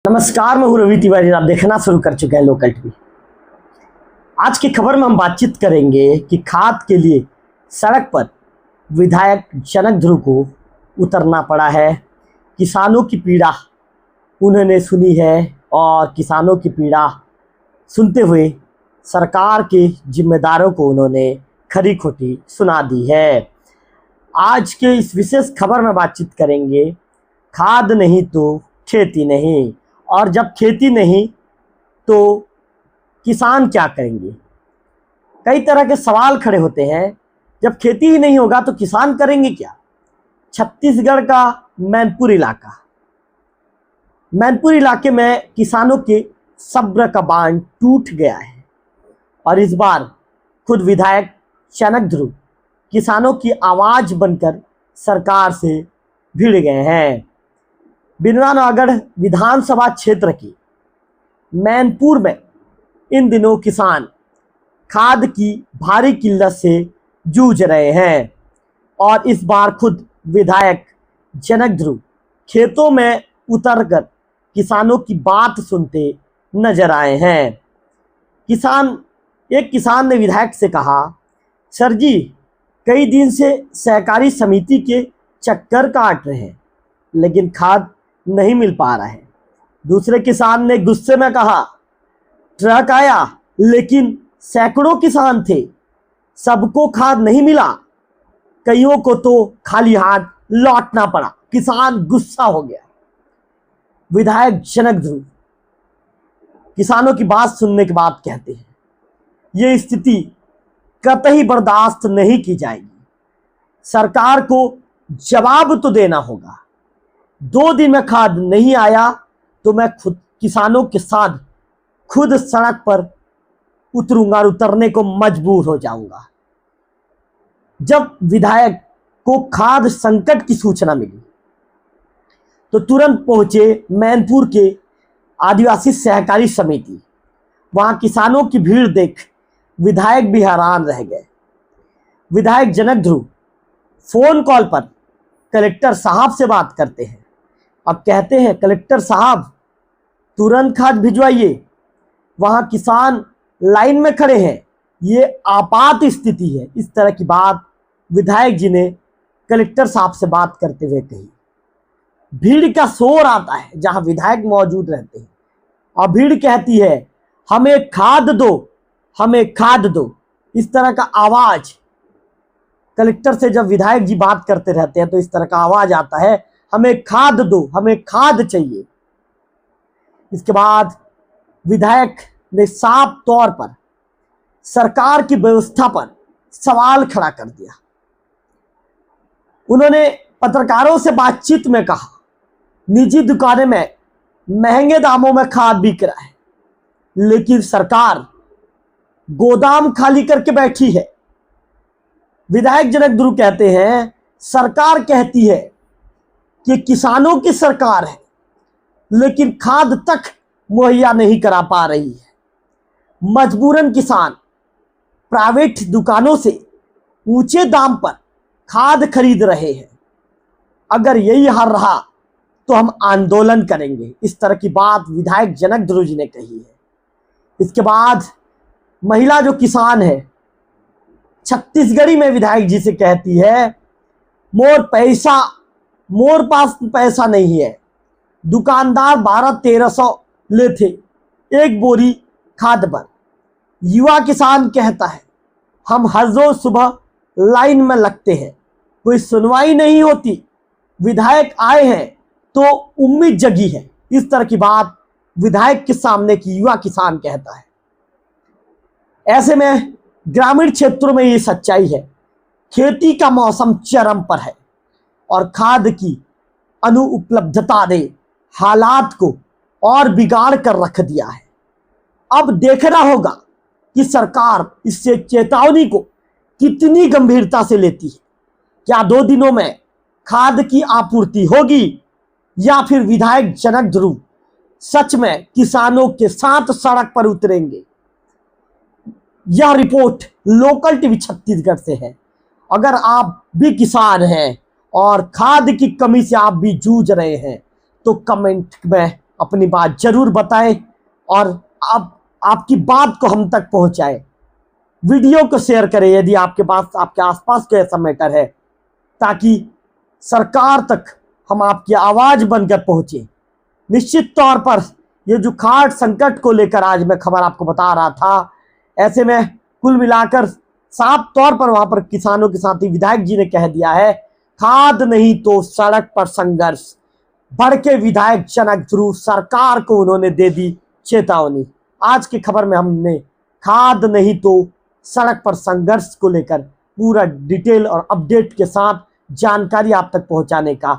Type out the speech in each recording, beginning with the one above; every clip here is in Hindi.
नमस्कार, मैं हूं रवि तिवारी। आप देखना शुरू कर चुके हैं लोकल टीवी। आज की खबर में हम बातचीत करेंगे कि खाद के लिए सड़क पर विधायक जनक ध्रुव को उतरना पड़ा है। किसानों की पीड़ा उन्होंने सुनी है और किसानों की पीड़ा सुनते हुए सरकार के जिम्मेदारों को उन्होंने खरी खोटी सुना दी है। आज के इस विशेष खबर में बातचीत करेंगे खाद नहीं तो खेती नहीं, और जब खेती नहीं तो किसान क्या करेंगे। कई तरह के सवाल खड़े होते हैं। जब खेती ही नहीं होगा तो किसान करेंगे क्या। छत्तीसगढ़ का मैनपुर इलाके में किसानों के सब्र का बांध टूट गया है और इस बार खुद विधायक जनक ध्रुव किसानों की आवाज बनकर सरकार से भिड़ गए हैं। बिरनानगढ़ विधानसभा क्षेत्र की मैनपुर में इन दिनों किसान खाद की भारी किल्लत से जूझ रहे हैं और इस बार खुद विधायक जनक ध्रुव खेतों में उतरकर किसानों की बात सुनते नजर आए हैं। एक किसान ने विधायक से कहा, सर जी, कई दिन से सहकारी समिति के चक्कर काट रहे हैं लेकिन खाद नहीं मिल पा रहा है। दूसरे किसान ने गुस्से में कहा, ट्रक आया लेकिन सैकड़ों किसान थे, सबको खाद नहीं मिला, कईयों को तो खाली हाथ लौटना पड़ा। किसान गुस्सा हो गया। विधायक जनक ध्रुव किसानों की बात सुनने के बाद कहते हैं, ये स्थिति कतई बर्दाश्त नहीं की जाएगी। सरकार को जवाब तो देना होगा। 2 दिन में खाद नहीं आया तो मैं खुद किसानों के साथ खुद सड़क पर उतरूंगा और उतरने को मजबूर हो जाऊंगा। जब विधायक को खाद संकट की सूचना मिली तो तुरंत पहुंचे मैनपुर के आदिवासी सहकारी समिति। वहां किसानों की भीड़ देख विधायक भी हैरान रह गए। विधायक जनक ध्रुव फोन कॉल पर कलेक्टर साहब से बात करते हैं। अब कहते हैं, कलेक्टर साहब तुरंत खाद भिजवाइए, वहां किसान लाइन में खड़े हैं, ये आपात स्थिति है। इस तरह की बात विधायक जी ने कलेक्टर साहब से बात करते हुए कही। भीड़ का शोर आता है जहां विधायक मौजूद रहते हैं और भीड़ कहती है, हमें खाद दो, हमें खाद दो। इस तरह का आवाज कलेक्टर से जब विधायक जी बात करते रहते हैं तो इस तरह का आवाज आता है, हमें खाद दो, हमें खाद चाहिए। इसके बाद विधायक ने साफ तौर पर सरकार की व्यवस्था पर सवाल खड़ा कर दिया। उन्होंने पत्रकारों से बातचीत में कहा, निजी दुकानें में महंगे दामों में खाद बिक रहा है लेकिन सरकार गोदाम खाली करके बैठी है। विधायक जनक ध्रुव कहते हैं, सरकार कहती है कि किसानों की सरकार है लेकिन खाद तक मुहैया नहीं करा पा रही है। मजबूरन किसान प्राइवेट दुकानों से ऊंचे दाम पर खाद खरीद रहे हैं। अगर यही हाल रहा तो हम आंदोलन करेंगे। इस तरह की बात विधायक जनक ध्रुव जी ने कही है। इसके बाद महिला जो किसान है छत्तीसगढ़ी में विधायक जी से कहती है, मोर पास पैसा नहीं है, दुकानदार 1200-1300 लेते एक बोरी खाद पर। युवा किसान कहता है, हम हर रोज सुबह लाइन में लगते हैं, कोई सुनवाई नहीं होती, विधायक आए हैं तो उम्मीद जगी है। इस तरह की बात विधायक के सामने की युवा किसान कहता है। ऐसे में ग्रामीण क्षेत्रों में ये सच्चाई है, खेती का मौसम चरम पर है और खाद की अनुपलब्धता ने हालात को और बिगाड़ कर रख दिया है। अब देखना होगा कि सरकार इससे चेतावनी को कितनी गंभीरता से लेती है। क्या 2 दिनों में खाद की आपूर्ति होगी या फिर विधायक जनक ध्रुव सच में किसानों के साथ सड़क पर उतरेंगे। यह रिपोर्ट लोकल टीवी छत्तीसगढ़ से है। अगर आप भी किसान हैं और खाद की कमी से आप भी जूझ रहे हैं तो कमेंट में अपनी बात जरूर बताएं और आप आपकी बात को हम तक पहुंचाएं। वीडियो को शेयर करें यदि आपके पास आपके आसपास कोई ऐसा मैटर है, ताकि सरकार तक हम आपकी आवाज बनकर पहुंचे। निश्चित तौर पर ये जो खाद्य संकट को लेकर आज मैं खबर आपको बता रहा था, ऐसे में कुल मिलाकर साफ तौर पर वहां पर किसानों के साथ ही विधायक जी ने कह दिया है, खाद्य नहीं तो सड़क पर संघर्ष। बढ़ के विधायक जनक ध्रुव सरकार को उन्होंने दे दी चेतावनी। आज की खबर में हमने खाद्य नहीं तो सड़क पर संघर्ष को लेकर पूरा डिटेल और अपडेट के साथ जानकारी आप तक पहुंचाने का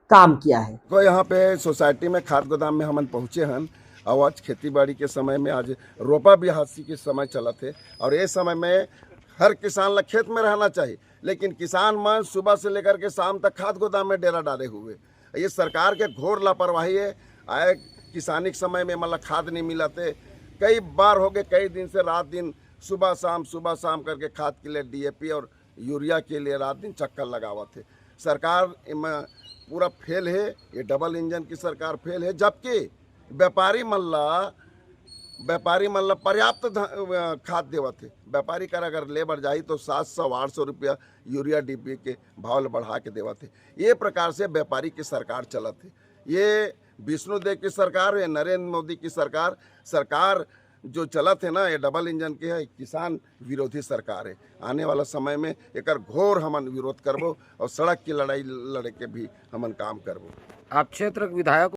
काम किया है। तो यहाँ पे सोसाइटी में खाद गोदाम में हमन पहुँचे हन और आज खेती बाड़ी के समय में आज रोपा बिहासी के समय चला थे और ये समय में हर किसान ला खेत में रहना चाहिए, लेकिन किसान मन सुबह से लेकर के शाम तक खाद गोदाम में डेरा डाले हुए। ये सरकार के घोर लापरवाही है। आए किसानी के समय में मतलब खाद नहीं मिला थे, कई बार हो गए, कई दिन से रात दिन सुबह शाम करके खाद के लिए DAP और यूरिया के लिए रात दिन चक्कर लगावा थे। सरकार पूरा फेल है, ये डबल इंजन की सरकार फेल है। जबकि व्यापारी मल्ला पर्याप्त खाद देवा थे। व्यापारी कर अगर लेबर जाही तो 700-800 रुपया यूरिया DAP के भाव बढ़ा के देवा थे। ये प्रकार से व्यापारी की सरकार चला थे। ये विष्णुदेव की सरकार है, नरेंद्र मोदी की सरकार जो चला थे ना, ये डबल इंजन के है, किसान विरोधी सरकार है। आने वाला समय में एक घोर हमन विरोध करबो और सड़क की लड़ाई लड़े के भी हमन काम करबो। आप क्षेत्र के विधायक